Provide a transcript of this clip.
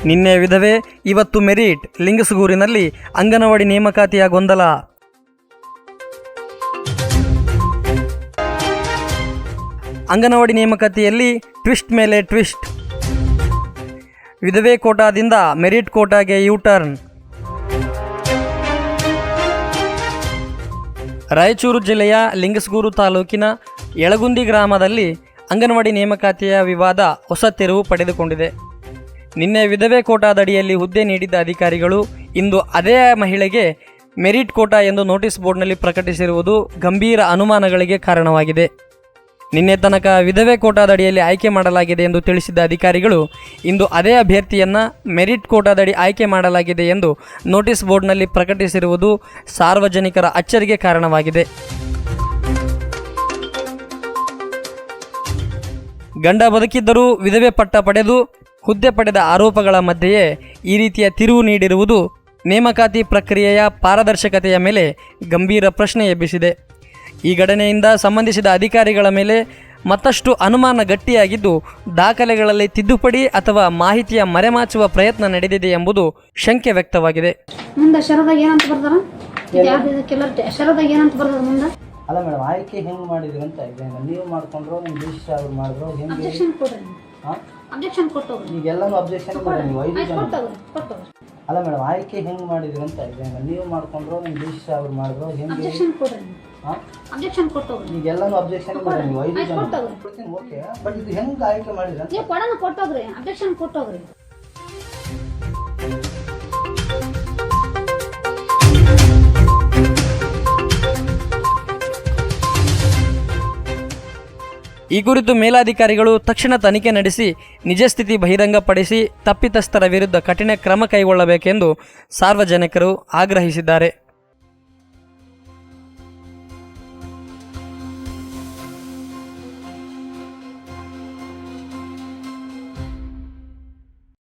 ನಿನ್ನೆ ವಿಧವೆ ಇವತ್ತು ಮೆರಿಟ್. ಲಿಂಗಸಗೂರಿನಲ್ಲಿ ಅಂಗನವಾಡಿ ನೇಮಕಾತಿಯ ಗೊಂದಲ. ಅಂಗನವಾಡಿ ನೇಮಕಾತಿಯಲ್ಲಿ ಟ್ವಿಸ್ಟ್ ಮೇಲೆ ಟ್ವಿಸ್ಟ್. ವಿಧವೆ ಕೋಟಾದಿಂದ ಮೆರಿಟ್ ಕೋಟಾಗೆ ಯೂಟರ್ನ್. ರಾಯಚೂರು ಜಿಲ್ಲೆಯ ಲಿಂಗಸಗೂರು ತಾಲೂಕಿನ ಯಳಗುಂದಿ ಗ್ರಾಮದಲ್ಲಿ ಅಂಗನವಾಡಿ ನೇಮಕಾತಿಯ ವಿವಾದ ಹೊಸ ತಿರುವು ಪಡೆದುಕೊಂಡಿದೆ. ನಿನ್ನೆ ವಿಧವೆ ಕೋಟಾದಡಿಯಲ್ಲಿ ಹುದ್ದೆ ನೀಡಿದ್ದ ಅಧಿಕಾರಿಗಳು ಇಂದು ಅದೇ ಮಹಿಳೆಗೆ ಮೆರಿಟ್ ಕೋಟಾ ಎಂದು ನೋಟಿಸ್ ಬೋರ್ಡ್ನಲ್ಲಿ ಪ್ರಕಟಿಸಿರುವುದು ಗಂಭೀರ ಅನುಮಾನಗಳಿಗೆ ಕಾರಣವಾಗಿದೆ. ನಿನ್ನೆ ತನಕ ವಿಧವೆ ಕೋಟಾದಡಿಯಲ್ಲಿ ಆಯ್ಕೆ ಮಾಡಲಾಗಿದೆ ಎಂದು ತಿಳಿಸಿದ್ದ ಅಧಿಕಾರಿಗಳು ಇಂದು ಅದೇ ಅಭ್ಯರ್ಥಿಯನ್ನು ಮೆರಿಟ್ ಕೋಟಾದಡಿ ಆಯ್ಕೆ ಮಾಡಲಾಗಿದೆ ಎಂದು ನೋಟಿಸ್ ಬೋರ್ಡ್ನಲ್ಲಿ ಪ್ರಕಟಿಸಿರುವುದು ಸಾರ್ವಜನಿಕರ ಅಚ್ಚರಿಗೆ ಕಾರಣವಾಗಿದೆ. ಗಂಡ ಬದುಕಿದ್ದರೂ ವಿಧವೆ ಪಟ್ಟ ಪಡೆದು ಹುದ್ದೆ ಪಡೆದ ಆರೋಪಗಳ ಮಧ್ಯೆಯೇ ಈ ರೀತಿಯ ತಿರುವು ನೀಡಿರುವುದು ನೇಮಕಾತಿ ಪ್ರಕ್ರಿಯೆಯ ಪಾರದರ್ಶಕತೆಯ ಮೇಲೆ ಗಂಭೀರ ಪ್ರಶ್ನೆ ಎಬ್ಬಿಸಿದೆ. ಈ ಘಟನೆಯಿಂದ ಸಂಬಂಧಿಸಿದ ಅಧಿಕಾರಿಗಳ ಮೇಲೆ ಮತ್ತಷ್ಟು ಅನುಮಾನ ಗಟ್ಟಿಯಾಗಿದ್ದು, ದಾಖಲೆಗಳಲ್ಲಿ ತಿದ್ದುಪಡಿ ಅಥವಾ ಮಾಹಿತಿಯ ಮರೆಮಾಚುವ ಪ್ರಯತ್ನ ನಡೆದಿದೆ ಎಂಬುದು ಶಂಕೆ ವ್ಯಕ್ತವಾಗಿದೆ. ಮುಂದೆ ಶರದಾಗ ಏನಂತ ಬರ್ದಾರ? ಶರದಾಗ ಏನಂತ ಬರ್ದಾರ ಮುಂದೆ? ಅಲ್ಲ ಮೇಡಮ್, ಆಯ್ಕೆ ಹೆಂಗೆ ಮಾಡಿದ್ರಿ ಅಂತ ಇದೆ. ನೀವು ಮಾಡ್ಕೊಂಡ್ರು ನಿಮ್ಮ ಡಿಶ್ ಅವ್ರು ಮಾಡಿದ್ರು ಹೆಂಗೆ? ಅಬ್ಜೆಕ್ಷನ್ ಕೊಡ್ರಿ. ಅಬ್ಜೆಕ್ಷನ್ ಕೊಟ್ಟೋಗ್ರಿ. ಈಗೆಲ್ಲನೂ ಅಬ್ಜೆಕ್ಷನ್ ಮಾಡಿ ನೀವು 5 ಜನ. ಕೊಟ್ಟೋಗ್ರಿ. ಅಲ್ಲ ಮೇಡಮ್, ಆಯ್ಕೆ ಹೆಂಗೆ ಮಾಡಿದ್ರಿ ಅಂತ ಇದೆ. ನೀವು ಮಾಡ್ಕೊಂಡ್ರು ನಿಮ್ಮ ಡಿಶ್ ಅವ್ರು ಮಾಡಿದ್ರು ಹೆಂಗೆ? ಅಬ್ಜೆಕ್ಷನ್ ಕೊಡ್ರಿ. ಅಬ್ಜೆಕ್ಷನ್ ಕೊಟ್ಟೋಗ್ರಿ. ಈಗೆಲ್ಲನೂ ಅಬ್ಜೆಕ್ಷನ್ ಮಾಡಿ ನೀವು 5 ಜನ. ಓಕೆ, ಬಟ್ ಇದು ಹೆಂಗೆ ಆಯ್ಕೆ ಮಾಡಿದ್ರಿ? ನೀವು ಕೊಡೋಣ ಕೊಟ್ಟೋಗ್ರಿ. ಅಬ್ಜೆಕ್ಷನ್ ಕೊಟ್ಟೋಗ್ರಿ. ಈ ಕುರಿತು ಮೇಲಾಧಿಕಾರಿಗಳು ತಕ್ಷಣ ತನಿಖೆ ನಡೆಸಿ ನಿಜ ಸ್ಥಿತಿ ಬಹಿರಂಗಪಡಿಸಿ ತಪ್ಪಿತಸ್ಥರ ವಿರುದ್ಧ ಕಠಿಣ ಕ್ರಮ ಕೈಗೊಳ್ಳಬೇಕೆಂದು ಸಾರ್ವಜನಿಕರು ಆಗ್ರಹಿಸಿದ್ದಾರೆ.